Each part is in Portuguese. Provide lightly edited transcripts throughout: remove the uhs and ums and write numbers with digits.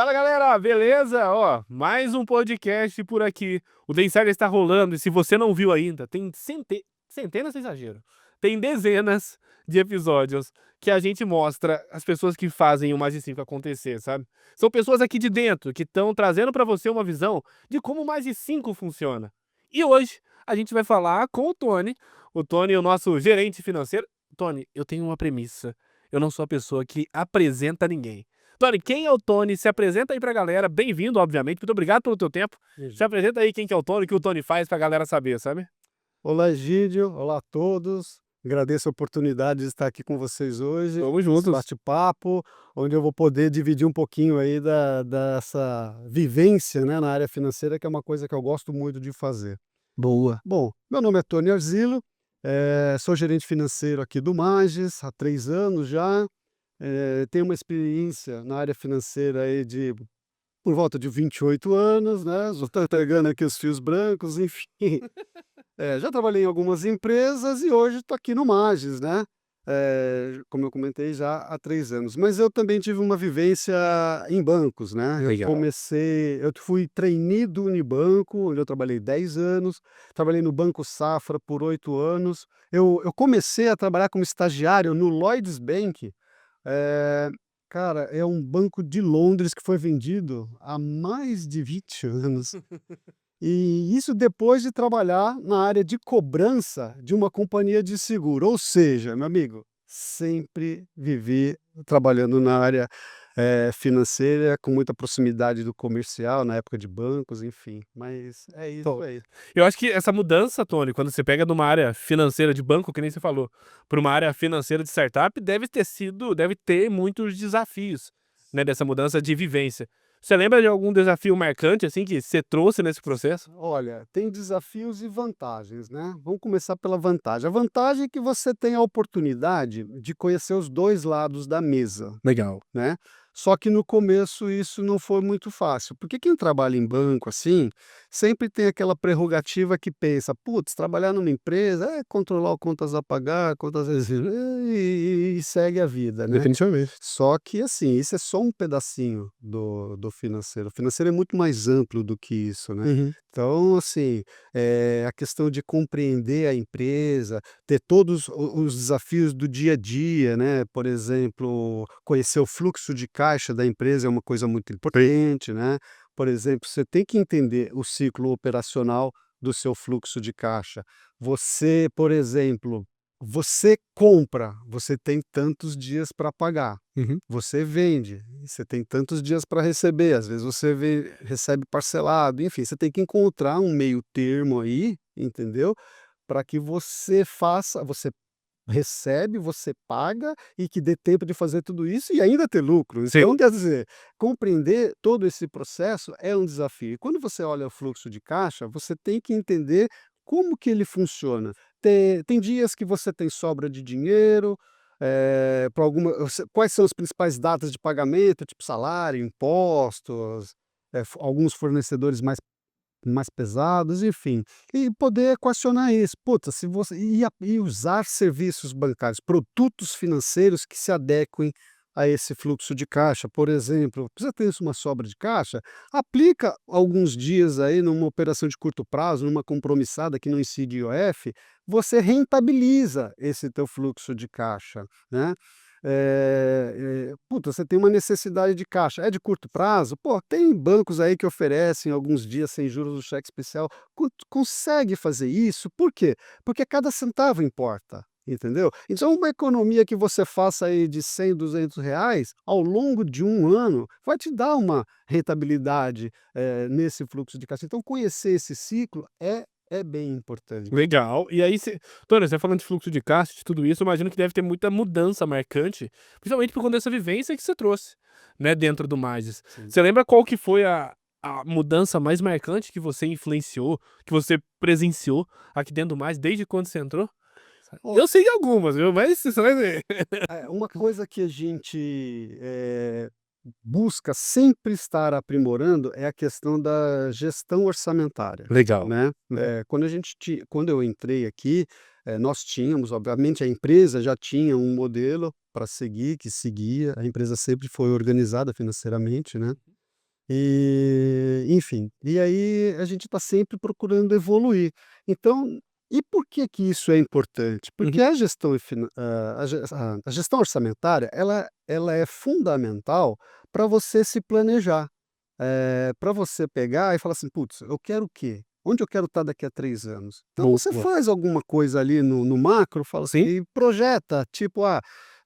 Fala galera, beleza? Ó, mais um podcast por aqui. O The Insider está rolando e se você não viu ainda, tem centenas de exagero. Tem dezenas de episódios que a gente mostra as pessoas que fazem o Mais de 5 acontecer, sabe? São pessoas aqui de dentro que estão trazendo para você uma visão de como o Mais de 5 funciona. E hoje a gente vai falar com o Tony. O Tony é o nosso gerente financeiro. Tony, eu tenho uma premissa. Eu não sou a pessoa que apresenta ninguém. Tony, quem é o Tony? Se apresenta aí pra galera. Bem-vindo, obviamente. Muito obrigado pelo teu tempo. Se apresenta aí quem que é o Tony, o que o Tony faz pra galera saber, sabe? Olá, Egídio. Olá a todos. Agradeço a oportunidade de estar aqui com vocês hoje, Tamo esse juntos. bate-papo, onde eu vou poder dividir um pouquinho aí dessa vivência, né, na área financeira, que é uma coisa que eu gosto muito de fazer. Boa. Bom, meu nome é Tony Arzilo, sou gerente financeiro aqui do Magis há 3 anos já, tenho uma experiência na área financeira aí de por volta de 28 anos, né, já estou entregando aqui os fios brancos, enfim. Já trabalhei em algumas empresas e hoje estou aqui no Magis, né, como eu comentei já há 3 anos. Mas eu também tive uma vivência em bancos, né, Legal. eu fui trainee do Unibanco, onde eu trabalhei 10 anos, trabalhei no Banco Safra por 8 anos. Eu comecei a trabalhar como estagiário no Lloyds Bank, eh, cara, é um banco de Londres que foi vendido há mais de 20 anos. E isso depois de trabalhar na área de cobrança de uma companhia de seguro, ou seja, meu amigo, sempre vivi trabalhando na área, financeira, com muita proximidade do comercial, na época de bancos, enfim, mas é isso Top. aí. Eu acho que essa mudança, Tony, quando você pega de uma área financeira de banco, que nem você falou, para uma área financeira de startup, deve ter muitos desafios, né, dessa mudança de vivência. Você lembra de algum desafio marcante, assim, que você trouxe nesse processo? Olha, tem desafios e vantagens, né. Vamos começar pela vantagem. A vantagem é que você tem a oportunidade de conhecer os 2 lados da mesa. Legal. Né. Só que no começo isso não foi muito fácil, porque quem trabalha em banco, assim, sempre tem aquela prerrogativa que pensa: "Putz, trabalhar numa empresa é controlar o contas a pagar, contas a receber", e segue a vida, né. Definitivamente. Só que, assim, isso é só um pedacinho do financeiro. O financeiro é muito mais amplo do que isso, né. Uhum. Então, assim, a questão de compreender a empresa, ter todos o os desafios do dia a dia, né, por exemplo, conhecer o fluxo de caixa da empresa é uma coisa muito importante, né. Por exemplo, você tem que entender o ciclo operacional do seu fluxo de caixa. Você, por exemplo, você compra, você tem tantos dias para pagar. Uhum. Você vende, você tem tantos dias para receber, às vezes você recebe parcelado, enfim, você tem que encontrar um meio termo aí, entendeu? Para que você recebe, você paga e que dê tempo de fazer tudo isso e ainda ter lucro. Sim. Então, quer dizer, compreender todo esse processo é um desafio. E quando você olha o fluxo de caixa, você tem que entender como que ele funciona. Tem dias que você tem sobra de dinheiro, para quais são as principais datas de pagamento, tipo salário, impostos, alguns fornecedores mais pesados, enfim. E poder equacionar isso. Puta, se você e usar serviços bancários, produtos financeiros que se adequem a esse fluxo de caixa. Por exemplo, precisa ter uma sobra de caixa, aplica alguns dias aí numa operação de curto prazo, numa compromissada que não incide IOF, você rentabiliza esse teu fluxo de caixa, né. Puta, você tem uma necessidade de caixa, é de curto prazo? Pô, tem bancos aí que oferecem alguns dias sem juros do cheque especial, consegue fazer isso, por quê? Porque cada centavo importa, entendeu? Então uma economia que você faça aí de 100, R$ 200, ao longo de um ano, vai te dar uma rentabilidade, nesse fluxo de caixa. Então conhecer esse ciclo é bem importante. Legal. E aí Tony, você falando de fluxo de caixa, de tudo isso, eu imagino que deve ter muita mudança marcante, principalmente por conta dessa vivência que você trouxe, né, dentro do Magis. Sim. Você lembra qual que foi a mudança mais marcante que você influenciou, que você presenciou aqui dentro do Magis desde quando você entrou? Eu sei de algumas, viu, mas você vai ver. Uma coisa que a gente, busca sempre estar aprimorando é a questão da gestão orçamentária, Legal. né. Quando eu entrei aqui, nós tínhamos, obviamente, a empresa já tinha um modelo para seguir, que seguia, a empresa sempre foi organizada financeiramente, né. Enfim, e aí a gente está sempre procurando evoluir. Então, e por que que isso é importante? Uhum. Porque a gestão a gestão orçamentária, ela é fundamental para você se planejar, para você pegar e falar assim: "Putz, eu quero o quê? Onde eu quero estar daqui a 3 anos?". Então você Boa. faz alguma coisa ali no macro, fala assim Sim. e projeta, tipo: "Ah,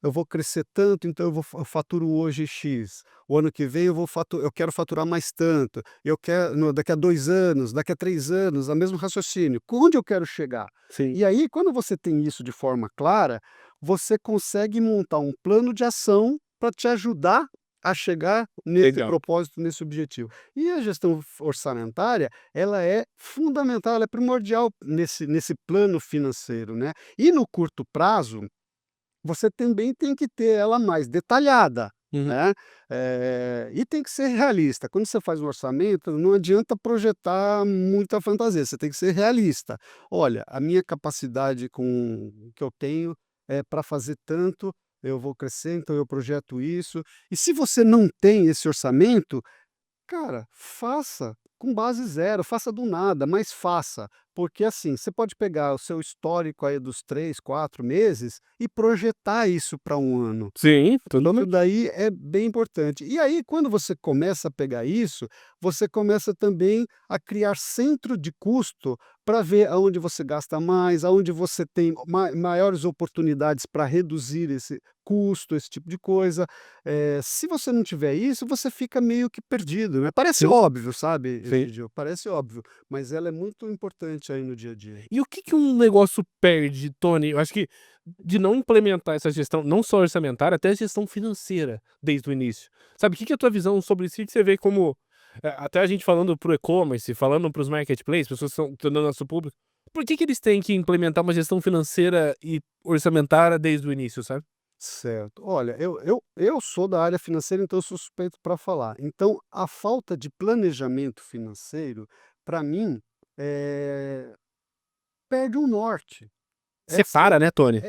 eu vou crescer tanto, então eu faturo hoje X. O ano que vem eu quero faturar mais tanto. Eu quero daqui a 2 anos, daqui a 3 anos, o mesmo raciocínio. Onde eu quero chegar?". Sim. E aí, quando você tem isso de forma clara, você consegue montar um plano de ação para te ajudar a chegar nesse Legal. propósito, nesse objetivo. E a gestão orçamentária, ela é fundamental, ela é primordial nesse plano financeiro, né. E no curto prazo, você também tem que ter ela mais detalhada, Uhum. né, e tem que ser realista. Quando você faz um orçamento, não adianta projetar muita fantasia, você tem que ser realista. "Olha, a minha capacidade com o que eu tenho é para fazer tanto, eu vou crescer, então eu projeto isso". E se você não tem esse orçamento, cara, faça com base zero, faça do nada, mas faça, porque assim, você pode pegar o seu histórico aí dos 3, 4 meses e projetar isso para um ano. Sim, Isso totalmente. daí é bem importante. E aí, quando você começa a pegar isso, você começa também a criar centro de custo para ver aonde você gasta mais, aonde você tem maiores oportunidades para reduzir esse custo, esse tipo de coisa. Se você não tiver isso, você fica meio que perdido, né? Parece Sim, óbvio, sabe, sim. Egidio? Parece óbvio, mas ela é muito importante aí no dia a dia. E o que que um negócio perde, Tony? Eu acho que de não implementar essa gestão, não só orçamentária, até a gestão financeira desde o início. Sabe, o que que é a tua visão sobre isso? O que que você vê como, até a gente falando para o e-commerce, falando para os marketplaces, pessoas que estão no nosso público, por que que eles têm que implementar uma gestão financeira e orçamentária desde o início, sabe? Certo. Olha, eu sou da área financeira, então eu sou suspeito para falar. Então, a falta de planejamento financeiro, para mim, eh, perde o norte. Separa, né, Tony?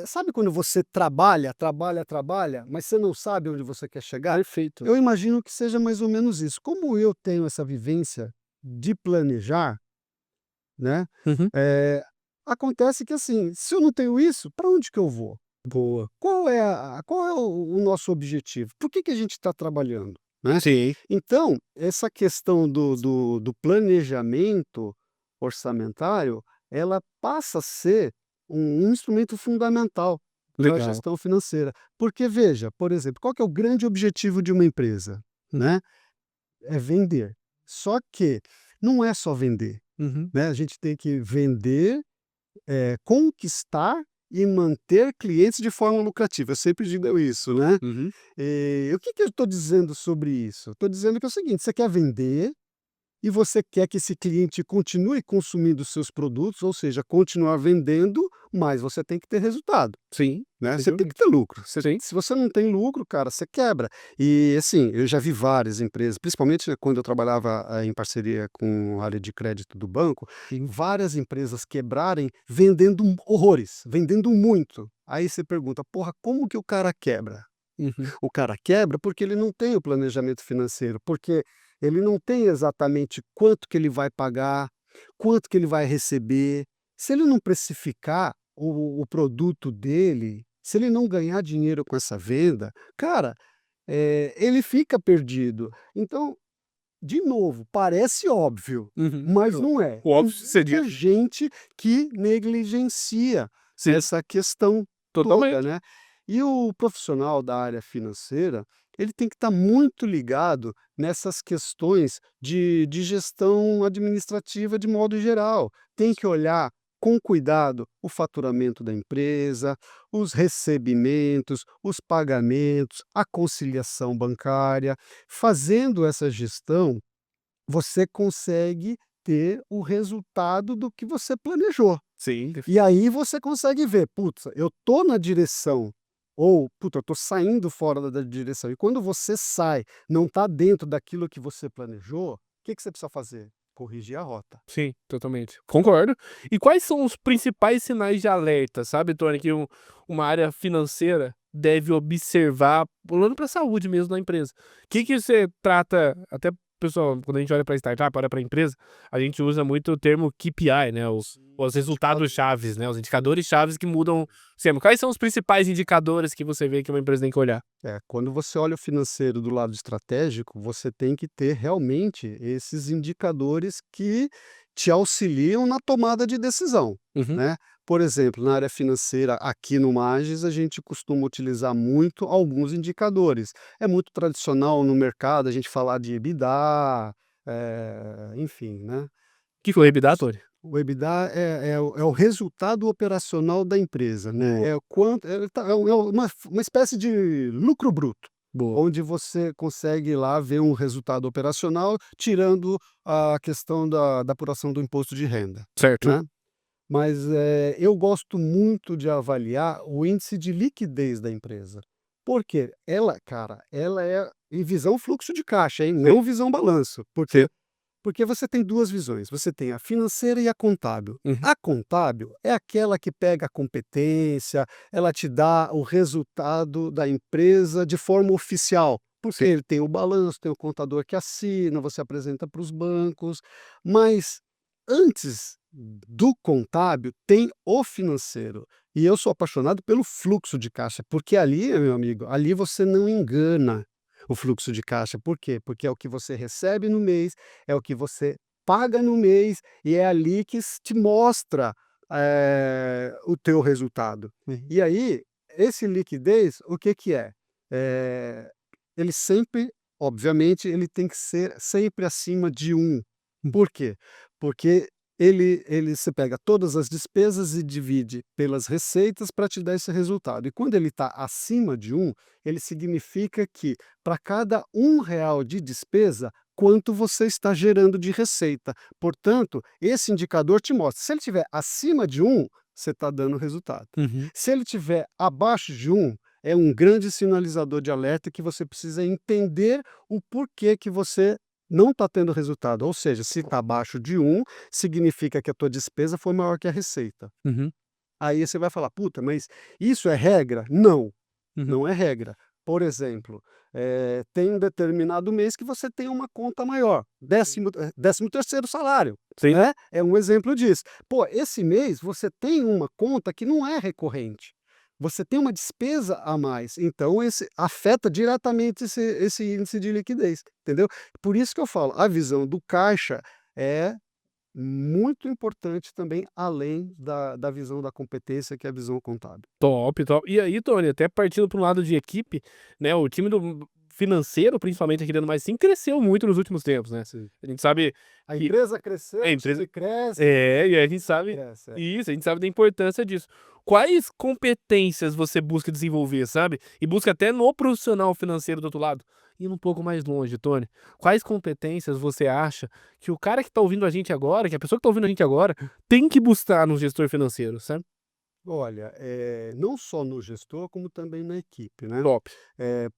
Sabe quando você trabalha, trabalha, trabalha, mas você não sabe onde você quer chegar? Perfeito. Eu imagino que seja mais ou menos isso. Como eu tenho essa vivência de planejar, né, Uhum. eh, acontece que assim, se eu não tenho isso, para onde que eu vou? Boa. Qual é o nosso objetivo? Por que que a gente está trabalhando, né? Sim. Então, essa questão do planejamento orçamentário, ela passa a ser um instrumento fundamental para a Legal. gestão financeira. Porque veja, por exemplo, qual que é o grande objetivo de uma empresa, né? É vender. Só que não é só vender, Uhum. né? A gente tem que vender, conquistar e manter clientes de forma lucrativa. Eu sempre digo isso, né? Uhum. O que que eu estou dizendo sobre isso? Estou dizendo que é o seguinte: você quer vender e você quer que esse cliente continue consumindo os seus produtos, ou seja, continuar vendendo, mas você tem que ter resultado, Sim, né? sem Você tem dúvida. que ter lucro. Sim. Se você não tem lucro, cara, você quebra. E assim, eu já vi várias empresas, principalmente quando eu trabalhava em parceria com a área de crédito do banco, várias empresas quebrarem vendendo horrores, vendendo muito. Aí você pergunta, porra, como que o cara quebra? Uhum. O cara quebra porque ele não tem o planejamento financeiro, porque ele não tem exatamente quanto que ele vai pagar, quanto que ele vai receber. Se ele não precificar o produto dele, se ele não ganhar dinheiro com essa venda, cara, ele fica perdido. Então, de novo, parece óbvio, Uhum. mas não é. O Tem óbvio seria muita gente que negligencia sim, essa questão toda, totalmente. né. E o profissional da área financeira, ele tem que estar muito ligado nessas questões de gestão administrativa de modo geral. Tem que olhar com cuidado o faturamento da empresa, os recebimentos, os pagamentos, a conciliação bancária. Fazendo essa gestão, você consegue ter o resultado do que você planejou. Sim, E aí você consegue ver: "Putz, eu tô na direção", ou "Puta, eu tô saindo fora da direção". E quando você sai, não está dentro daquilo que você planejou, o que que você precisa fazer? Corrigir a rota. sim, totalmente. Concordo. E quais são os principais sinais de alerta, sabe, Tony, que uma área financeira deve observar, olhando para a saúde mesmo da empresa? O que que você trata, até pessoal, quando a gente olha para startup, olha para empresa, a gente usa muito o termo KPI, né, os resultados chaves, né, os indicadores chaves que mudam sempre. Quais são os principais indicadores que você vê que uma empresa tem que olhar? Quando você olha o financeiro do lado estratégico, você tem que ter realmente esses indicadores que te auxiliam na tomada de decisão, Uhum. né? Por exemplo, na área financeira, aqui no Magis, a gente costuma utilizar muito alguns indicadores. É muito tradicional no mercado a gente falar de EBITDA, enfim, né? Que foi o EBITDA, Tony? O EBITDA é o resultado operacional da empresa, né? Boa. É o quanto uma espécie de lucro bruto, Boa. onde você consegue lá ver um resultado operacional, tirando a questão da apuração do imposto de renda, Certo. né. Mas, eu gosto muito de avaliar o índice de liquidez da empresa. Por quê? Ela, cara, ela é em visão fluxo de caixa, hein, Sim, não visão balanço. Por sim. quê? Porque você tem 2 visões, você tem a financeira e a contábil. Uhum. A contábil é aquela que pega a competência, ela te dá o resultado da empresa de forma oficial, porque Sim. ele tem o balanço, tem o contador que assina, você apresenta para os bancos, mas antes do contábil tem o financeiro. E eu sou apaixonado pelo fluxo de caixa, porque ali, meu amigo, ali você não engana o fluxo de caixa. Por quê? Porque é o que você recebe no mês, é o que você paga no mês e é ali que te mostra, o teu resultado. Uhum. E aí, esse liquidez, o que que é? Eh, ele sempre, obviamente, ele tem que ser sempre acima de 1. Hum. Por quê? Porque ele você pega todas as despesas e divide pelas receitas para te dar esse resultado. E quando ele está acima de 1, ele significa que para cada R$ 1 de despesa, quanto você está gerando de receita. Portanto, esse indicador te mostra, se ele estiver acima de 1, você está dando resultado. Uhum. Se ele estiver abaixo de 1, é um grande sinalizador de alerta que você precisa entender o porquê que você não está tendo resultado. Ou seja, se está abaixo de 1, significa que a tua despesa foi maior que a receita. Uhum. Aí você vai falar: "Puta, mas isso é regra?" Não. Uhum. Não é regra. Por exemplo, tem um determinado mês que você tem uma conta maior, 13º salário, Sim. né, é um exemplo disso. Pô, esse mês você tem uma conta que não é recorrente, você tem uma despesa a mais, então esse afeta diretamente esse índice de liquidez, entendeu? Por isso que eu falo, a visão do caixa é muito importante também, além da visão da competência, que é a visão contábil. Top, top. E aí, Tony, até partindo para um lado de equipe, né, o time do financeiro, principalmente aqui dentro mais sim, cresceu muito nos últimos tempos, né. Sim. A gente sabe A que empresa cresceu, a o empresa time cresce, e a gente sabe cresce, isso, a gente sabe da importância disso. Quais competências você busca desenvolver, sabe? E busca até no profissional financeiro do outro lado? Indo um pouco mais longe, Tony, quais competências você acha que o cara que tá ouvindo a gente agora, que a pessoa que tá ouvindo a gente agora, tem que buscar no gestor financeiro, sabe? Olha, não só no gestor, como também na equipe, né. Top.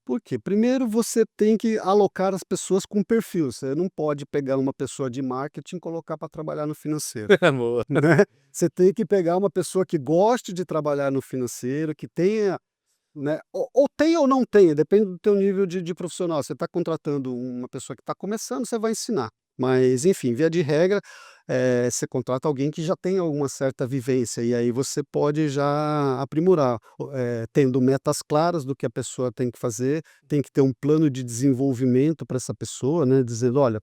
Por quê? Primeiro você tem que alocar as pessoas com perfil, você não pode pegar uma pessoa de marketing e colocar para trabalhar no financeiro, Boa. né. Você tem que pegar uma pessoa que goste de trabalhar no financeiro, que tenha, né, ou tenha ou não tenha, depende do teu nível de profissional. Você está contratando uma pessoa que está começando, você vai ensinar. Mas, enfim, via de regra, você contrata alguém que já tem alguma certa vivência, e aí você pode já aprimorar, tendo metas claras do que a pessoa tem que fazer, tem que ter um plano de desenvolvimento para essa pessoa, né, dizendo: "Olha,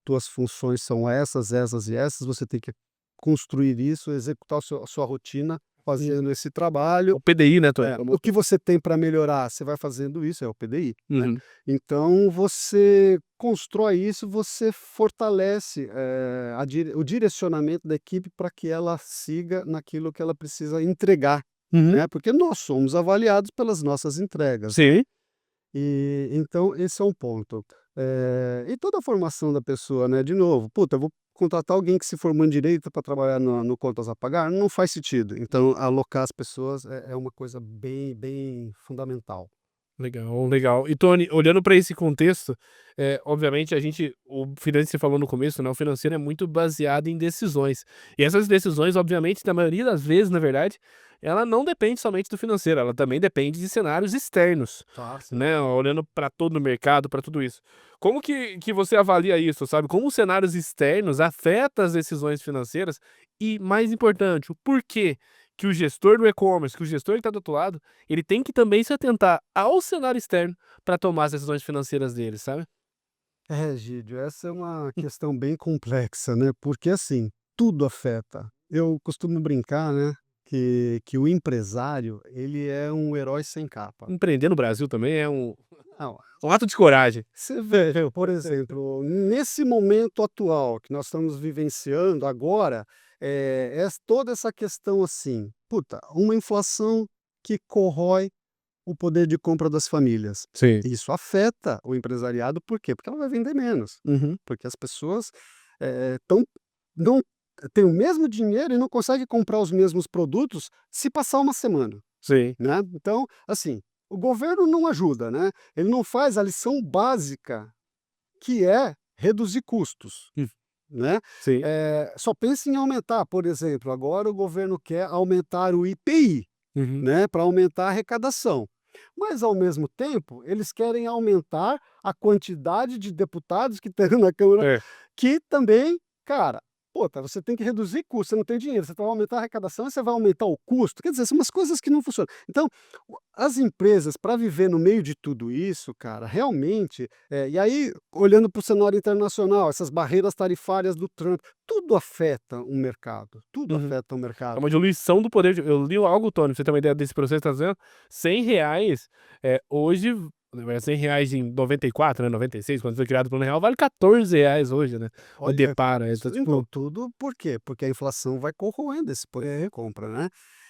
tuas funções são essas, essas e essas, você tem que construir isso, executar a sua rotina Hum. fazendo esse trabalho". O PDI, né, Tony? O que você tem para melhorar, você vai fazendo isso, é o PDI, né. Uhum. Então você constrói isso, você fortalece, o direcionamento da equipe para que ela siga naquilo que ela precisa entregar, Uhum. né, porque nós somos avaliados pelas nossas entregas. Sim. E então esse é um ponto. E toda a formação da pessoa, né, de novo, puta, eu vou contratar alguém que se formou em direito para trabalhar no contas a pagar, não faz sentido. Então alocar as pessoas é uma coisa bem fundamental. Legal, legal. E Tony, olhando para esse contexto, obviamente o financeiro você falou no começo, né, o financeiro é muito baseado em decisões. E essas decisões, obviamente, na maioria das vezes, na verdade, ela não depende somente do financeiro, ela também depende de cenários externos, Tá, sim. né, olhando para todo o mercado, para tudo isso. Como que você avalia isso, sabe? Como os cenários externos afetam as decisões financeiras e, mais importante, o porquê que o gestor do e-commerce, que o gestor que está do outro lado, ele tem que também se atentar ao cenário externo para tomar as decisões financeiras dele, sabe? Gídio, essa é uma questão bem complexa, né, porque, assim, tudo afeta. Eu costumo brincar, né, que o empresário, ele é um herói sem capa. Empreender no Brasil também é Não, um ato de coragem. você vê, por exemplo, nesse momento atual que nós estamos vivenciando agora, toda essa questão, assim, puta, uma inflação que corrói o poder de compra das famílias. Sim. Isso afeta o empresariado, por quê? Porque ela vai vender menos, Uhum. porque as pessoas, não têm o mesmo dinheiro e não conseguem comprar os mesmos produtos se passar uma semana, Sim, né. Então, assim, o governo não ajuda, né, ele não faz a lição básica, que é reduzir custos, hum, né. sim. Só pensa em aumentar, por exemplo, agora o governo quer aumentar o IPI, Uhum. né, para aumentar a arrecadação. Mas, ao mesmo tempo, eles querem aumentar a quantidade de deputados que tem na Câmara, É. que também, cara, puta, você tem que reduzir custo, você não tem dinheiro, você vai aumentar a arrecadação e você vai aumentar o custo, quer dizer, são umas coisas que não funcionam. Então, as empresas, para viver no meio de tudo isso, cara, realmente, e aí, olhando para o cenário internacional, essas barreiras tarifárias do Trump, tudo afeta o mercado, tudo Uhum. afeta o É mercado. uma diluição do poder de eu li algo, Tony, pra você ter uma ideia desse processo que tá dizendo, R$100, hoje, R$100 em 94, né, 96, quando foi criado o Plano Real, vale R$14 hoje, né, o Olha, depara, então então, tipo tudo por quê? Porque a inflação vai corroendo esse poder de compra, né.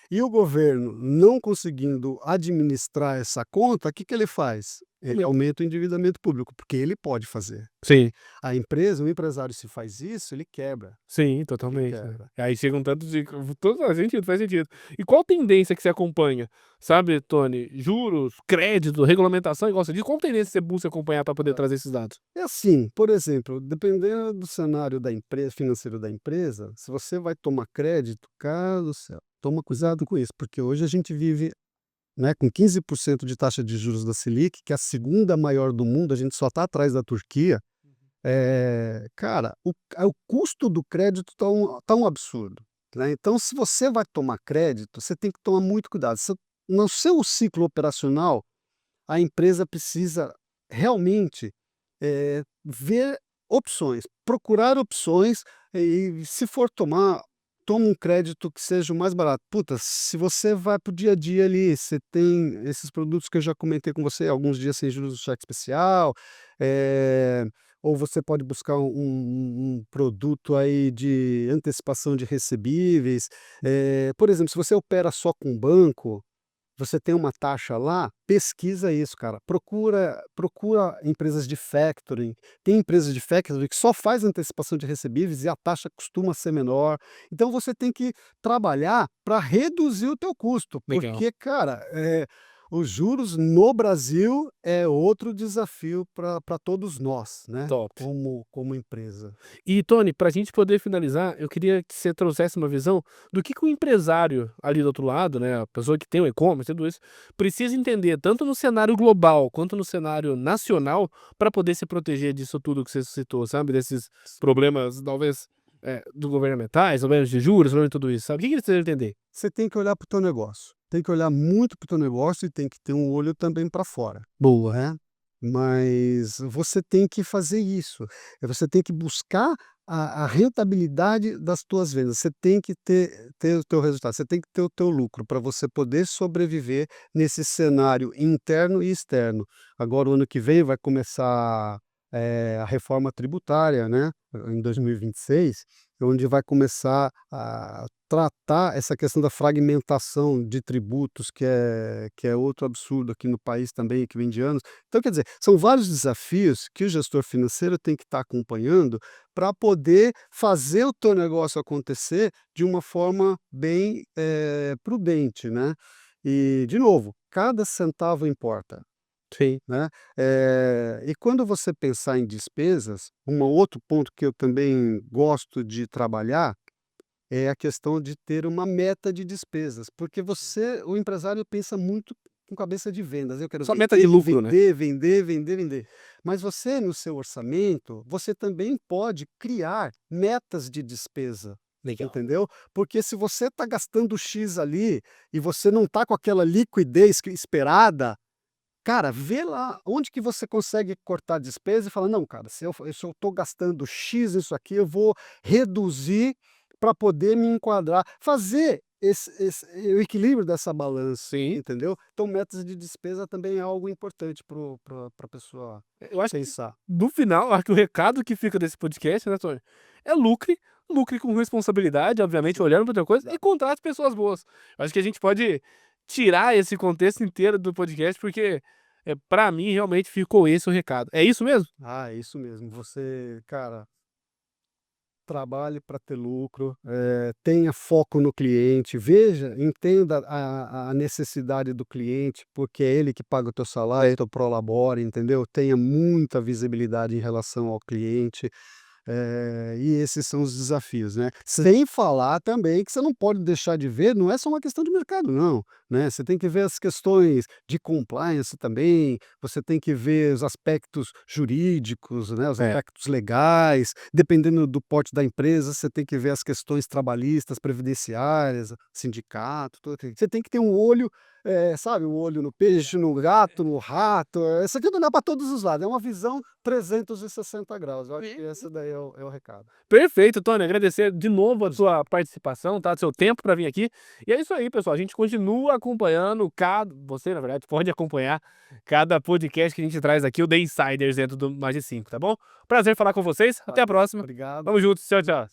E o governo não conseguindo administrar essa conta, o que que ele faz? Ele aumenta o endividamento público, porque ele pode fazer. sim. A empresa, o empresário, se faz isso, ele quebra, Sim, ele totalmente, né. quebra. Aí chega um tanto de todo faz sentido, faz sentido. E qual tendência que você acompanha, sabe, Tony? Juros, crédito, regulamentação, igual você disse, qual tendência você busca acompanhar para poder trazer esses dados? É assim, por exemplo, dependendo do cenário da empresa financeiro da empresa, se você vai tomar crédito, cara do céu, toma cuidado com isso, porque hoje a gente vive, né, com 15% de taxa de juros da Selic, que é a segunda maior do mundo, a gente só está atrás da Turquia. Cara, o custo do crédito tá um absurdo, né. Então, se você vai tomar crédito, você tem que tomar muito cuidado. No seu ciclo operacional, a empresa precisa realmente, ver opções, procurar opções, e se for tomar, toma um crédito que seja o mais barato. Puta, se você vai para o dia a dia ali, você tem esses produtos que eu já comentei com você, alguns dias sem juros do cheque especial, eh, ou você pode buscar um produto aí de antecipação de recebíveis. Por exemplo, se você opera só com banco, você tem uma taxa lá, pesquisa isso, cara. Procura empresas de factoring. Tem empresas de factoring que só faz antecipação de recebíveis e a taxa costuma ser menor. Então você tem que trabalhar para reduzir o teu custo, Legal, porque, cara, os juros no Brasil é outro desafio para todos nós, né, top. como empresa. E Tony, para a gente poder finalizar, eu queria que você trouxesse uma visão do que o empresário ali do outro lado, né, a pessoa que tem o e-commerce, tudo isso, precisa entender tanto no cenário global quanto no cenário nacional para poder se proteger disso tudo que você citou, sabe, desses problemas talvez, do governamentais, problemas de juros, problemas de tudo isso, sabe. O que que ele precisa entender? Você tem que olhar para o teu negócio, tem que olhar muito para o teu negócio e tem que ter um olho também para fora, Boa. né. Mas você tem que fazer isso, você tem que buscar a rentabilidade das tuas vendas, você tem que ter o teu resultado, você tem que ter o teu lucro para você poder sobreviver nesse cenário interno e externo. Agora o ano que vem vai começar, a reforma tributária, né, em 2026, onde vai começar a tratar essa questão da fragmentação de tributos, que é outro absurdo aqui no país também, que vem de anos. Então, quer dizer, são vários desafios que o gestor financeiro tem que estar acompanhando para poder fazer o teu negócio acontecer de uma forma bem, prudente, né. E, de novo, cada centavo importa. Sim. Né? E quando você pensar em despesas, outro ponto que eu também gosto de trabalhar é a questão de ter uma meta de despesas, porque o empresário pensa muito com cabeça de vendas, eu quero Só meta de vender, lucro, né? vender, vender, vender, vender. Mas você, no seu orçamento, você também pode criar metas de despesa, Legal. entendeu? Porque se você está gastando X ali e você não está com aquela liquidez esperada, cara, vê lá onde que você consegue cortar despesa e fala: "Não, cara, se eu estou gastando X nisso aqui, eu vou reduzir para poder me enquadrar". Fazer o equilíbrio dessa balança, Sim. entendeu? Então metas de despesa também é algo importante para a pessoa Eu acho que, pensar. no final, acho que o recado que fica desse podcast, né, Tony, é lucre com responsabilidade, obviamente, Sim, olhando para outra coisa, e exato. contrate pessoas boas. Eu acho que a gente pode tirar esse contexto inteiro do podcast, porque, pra mim, realmente ficou esse o recado. É isso mesmo? É isso mesmo. Você, cara, trabalhe para ter lucro, tenha foco no cliente, veja, entenda a necessidade do cliente, porque é ele que paga o teu salário, é teu prolabore, entendeu? Tenha muita visibilidade em relação ao cliente, e esses são os desafios, né? Sem falar também que você não pode deixar de ver, não é só uma questão de mercado não, né? Você tem que ver as questões de compliance também, você tem que ver os aspectos jurídicos, né, os É. aspectos legais, dependendo do porte da empresa, você tem que ver as questões trabalhistas, previdenciárias, sindicato, tudo. Você tem que ter um olho, sabe, um olho no peixe, no gato, no rato, você tem que olhar para todos os lados, é uma visão 360 graus, eu acho que esse daí é o recado. Perfeito, Tony. Agradecer de novo a sua participação, tá? Seu tempo para vir aqui. E é isso aí, pessoal. A gente continua acompanhando você, na verdade, pode acompanhar cada podcast que a gente traz aqui, o The Insiders, dentro do Mais de 5, tá bom? Prazer falar com vocês. Até a próxima. Obrigado. Vamos juntos. Tchau, tchau.